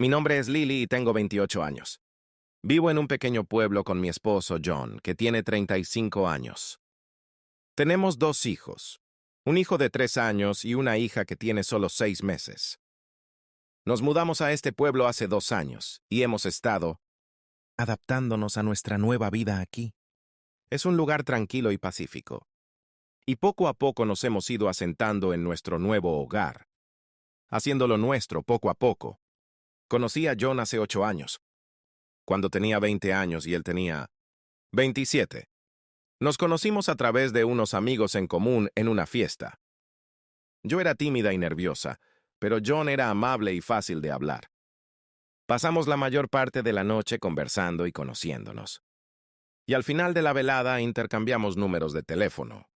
Mi nombre es Lily y tengo 28 años. Vivo en un pequeño pueblo con mi esposo John, que tiene 35 años. Tenemos dos hijos, un hijo de 3 años y una hija que tiene solo 6 meses. Nos mudamos a este pueblo hace 2 años y hemos estado adaptándonos a nuestra nueva vida aquí. Es un lugar tranquilo y pacífico. Y poco a poco nos hemos ido asentando en nuestro nuevo hogar, haciéndolo nuestro poco a poco. Conocí a John hace 8 años, cuando tenía 20 años y él tenía 27. Nos conocimos a través de unos amigos en común en una fiesta. Yo era tímida y nerviosa, pero John era amable y fácil de hablar. Pasamos la mayor parte de la noche conversando y conociéndonos. Y al final de la velada intercambiamos números de teléfono.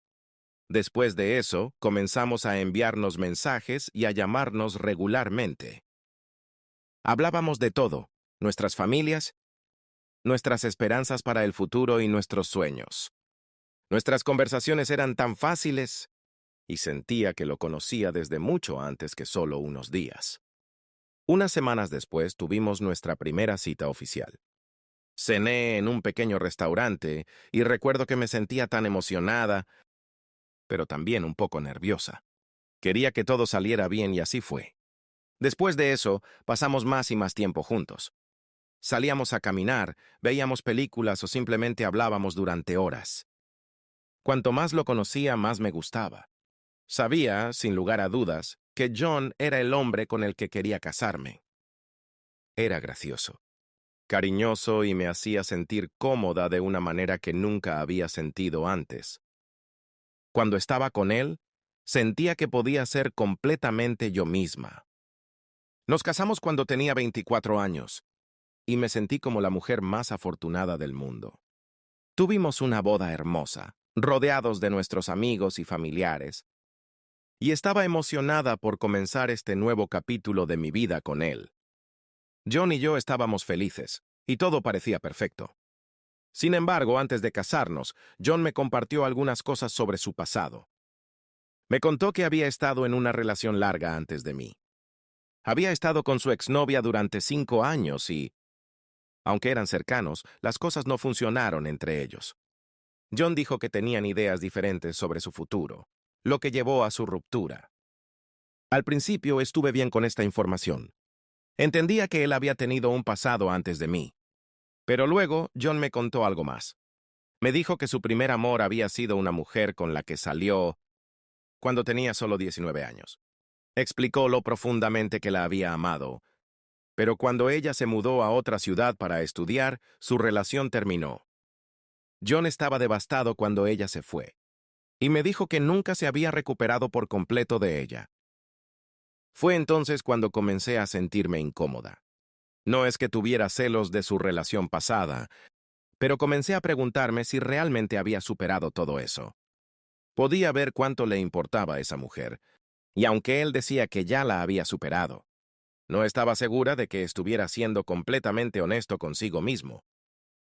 Después de eso, comenzamos a enviarnos mensajes y a llamarnos regularmente. Hablábamos de todo, nuestras familias, nuestras esperanzas para el futuro y nuestros sueños. Nuestras conversaciones eran tan fáciles y sentía que lo conocía desde mucho antes que solo unos días. Unas semanas después tuvimos nuestra primera cita oficial. Cené en un pequeño restaurante y recuerdo que me sentía tan emocionada, pero también un poco nerviosa. Quería que todo saliera bien y así fue. Después de eso, pasamos más y más tiempo juntos. Salíamos a caminar, veíamos películas o simplemente hablábamos durante horas. Cuanto más lo conocía, más me gustaba. Sabía, sin lugar a dudas, que John era el hombre con el que quería casarme. Era gracioso, cariñoso y me hacía sentir cómoda de una manera que nunca había sentido antes. Cuando estaba con él, sentía que podía ser completamente yo misma. Nos casamos cuando tenía 24 años, y me sentí como la mujer más afortunada del mundo. Tuvimos una boda hermosa, rodeados de nuestros amigos y familiares, y estaba emocionada por comenzar este nuevo capítulo de mi vida con él. John y yo estábamos felices, y todo parecía perfecto. Sin embargo, antes de casarnos, John me compartió algunas cosas sobre su pasado. Me contó que había estado en una relación larga antes de mí. Había estado con su exnovia durante 5 años y, aunque eran cercanos, las cosas no funcionaron entre ellos. John dijo que tenían ideas diferentes sobre su futuro, lo que llevó a su ruptura. Al principio estuve bien con esta información. Entendía que él había tenido un pasado antes de mí. Pero luego John me contó algo más. Me dijo que su primer amor había sido una mujer con la que salió cuando tenía solo 19 años. Explicó lo profundamente que la había amado, pero cuando ella se mudó a otra ciudad para estudiar, su relación terminó. John estaba devastado cuando ella se fue, y me dijo que nunca se había recuperado por completo de ella. Fue entonces cuando comencé a sentirme incómoda. No es que tuviera celos de su relación pasada, pero comencé a preguntarme si realmente había superado todo eso. Podía ver cuánto le importaba a esa mujer, y aunque él decía que ya la había superado, no estaba segura de que estuviera siendo completamente honesto consigo mismo.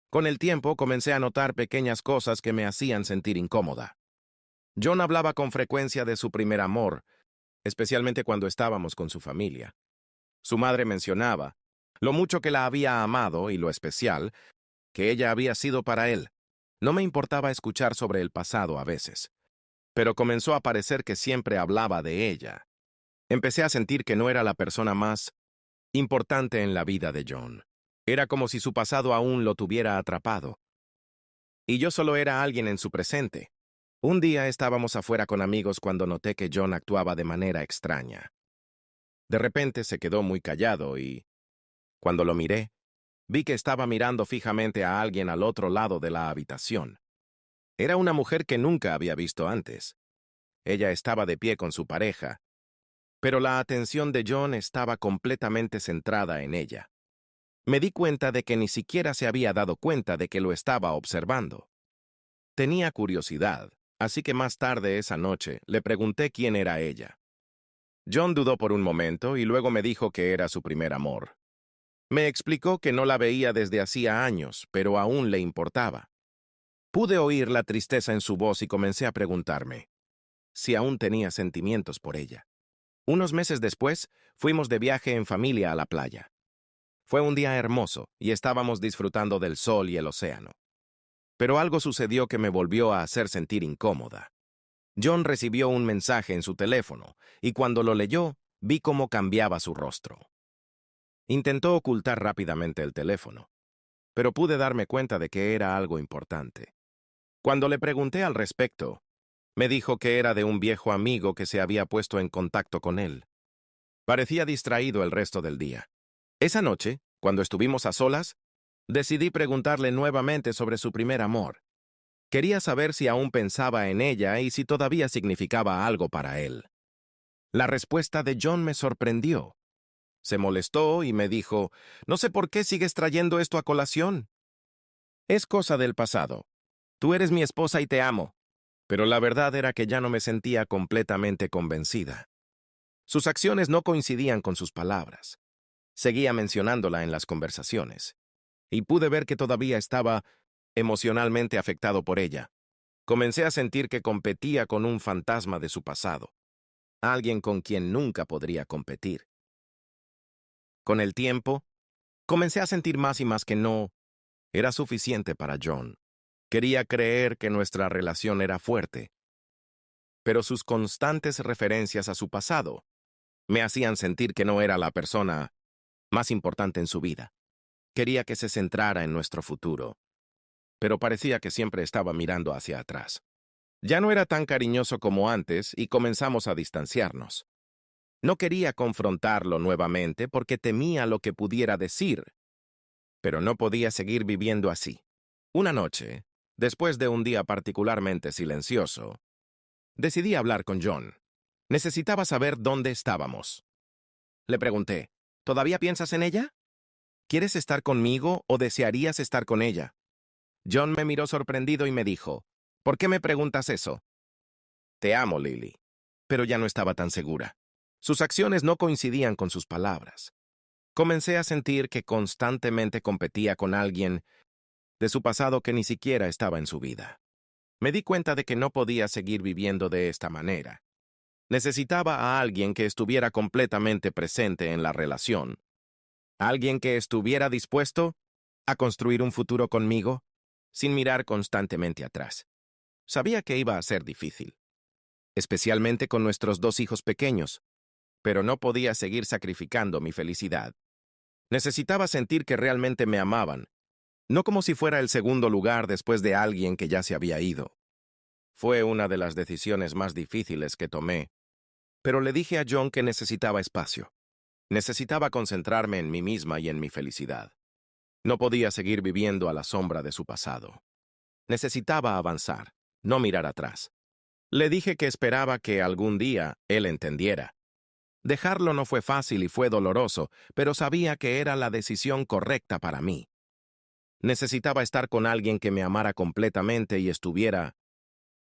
Con el tiempo comencé a notar pequeñas cosas que me hacían sentir incómoda. John hablaba con frecuencia de su primer amor, especialmente cuando estábamos con su familia. Su madre mencionaba lo mucho que la había amado y lo especial que ella había sido para él. No me importaba escuchar sobre el pasado a veces, pero comenzó a parecer que siempre hablaba de ella. Empecé a sentir que no era la persona más importante en la vida de John. Era como si su pasado aún lo tuviera atrapado, y yo solo era alguien en su presente. Un día estábamos afuera con amigos cuando noté que John actuaba de manera extraña. De repente se quedó muy callado y, cuando lo miré, vi que estaba mirando fijamente a alguien al otro lado de la habitación. Era una mujer que nunca había visto antes. Ella estaba de pie con su pareja, pero la atención de John estaba completamente centrada en ella. Me di cuenta de que ni siquiera se había dado cuenta de que lo estaba observando. Tenía curiosidad, así que más tarde esa noche le pregunté quién era ella. John dudó por un momento y luego me dijo que era su primer amor. Me explicó que no la veía desde hacía años, pero aún le importaba. Pude oír la tristeza en su voz y comencé a preguntarme si aún tenía sentimientos por ella. Unos meses después, fuimos de viaje en familia a la playa. Fue un día hermoso y estábamos disfrutando del sol y el océano. Pero algo sucedió que me volvió a hacer sentir incómoda. John recibió un mensaje en su teléfono y cuando lo leyó, vi cómo cambiaba su rostro. Intentó ocultar rápidamente el teléfono, pero pude darme cuenta de que era algo importante. Cuando le pregunté al respecto, me dijo que era de un viejo amigo que se había puesto en contacto con él. Parecía distraído el resto del día. Esa noche, cuando estuvimos a solas, decidí preguntarle nuevamente sobre su primer amor. Quería saber si aún pensaba en ella y si todavía significaba algo para él. La respuesta de John me sorprendió. Se molestó y me dijo, «No sé por qué sigues trayendo esto a colación. Es cosa del pasado. Tú eres mi esposa y te amo». Pero la verdad era que ya no me sentía completamente convencida. Sus acciones no coincidían con sus palabras. Seguía mencionándola en las conversaciones. Y pude ver que todavía estaba emocionalmente afectado por ella. Comencé a sentir que competía con un fantasma de su pasado. Alguien con quien nunca podría competir. Con el tiempo, comencé a sentir más y más que no era suficiente para John. Quería creer que nuestra relación era fuerte, pero sus constantes referencias a su pasado me hacían sentir que no era la persona más importante en su vida. Quería que se centrara en nuestro futuro, pero parecía que siempre estaba mirando hacia atrás. Ya no era tan cariñoso como antes y comenzamos a distanciarnos. No quería confrontarlo nuevamente porque temía lo que pudiera decir, pero no podía seguir viviendo así. Una noche, después de un día particularmente silencioso, decidí hablar con John. Necesitaba saber dónde estábamos. Le pregunté, ¿todavía piensas en ella? ¿Quieres estar conmigo o desearías estar con ella? John me miró sorprendido y me dijo, ¿por qué me preguntas eso? Te amo, Lily. Pero ya no estaba tan segura. Sus acciones no coincidían con sus palabras. Comencé a sentir que constantemente competía con alguien de su pasado que ni siquiera estaba en su vida. Me di cuenta de que no podía seguir viviendo de esta manera. Necesitaba a alguien que estuviera completamente presente en la relación. Alguien que estuviera dispuesto a construir un futuro conmigo, sin mirar constantemente atrás. Sabía que iba a ser difícil, especialmente con nuestros 2 hijos pequeños, pero no podía seguir sacrificando mi felicidad. Necesitaba sentir que realmente me amaban, no como si fuera el segundo lugar después de alguien que ya se había ido. Fue una de las decisiones más difíciles que tomé, pero le dije a John que necesitaba espacio. Necesitaba concentrarme en mí misma y en mi felicidad. No podía seguir viviendo a la sombra de su pasado. Necesitaba avanzar, no mirar atrás. Le dije que esperaba que algún día él entendiera. Dejarlo no fue fácil y fue doloroso, pero sabía que era la decisión correcta para mí. Necesitaba estar con alguien que me amara completamente y estuviera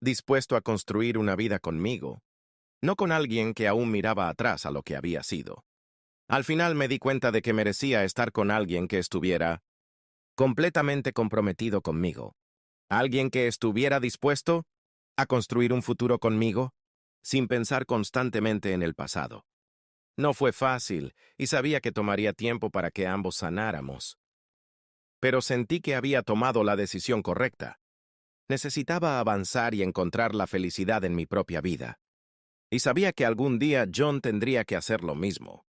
dispuesto a construir una vida conmigo, no con alguien que aún miraba atrás a lo que había sido. Al final me di cuenta de que merecía estar con alguien que estuviera completamente comprometido conmigo. Alguien que estuviera dispuesto a construir un futuro conmigo, sin pensar constantemente en el pasado. No fue fácil y sabía que tomaría tiempo para que ambos sanáramos. Pero sentí que había tomado la decisión correcta. Necesitaba avanzar y encontrar la felicidad en mi propia vida. Y sabía que algún día John tendría que hacer lo mismo.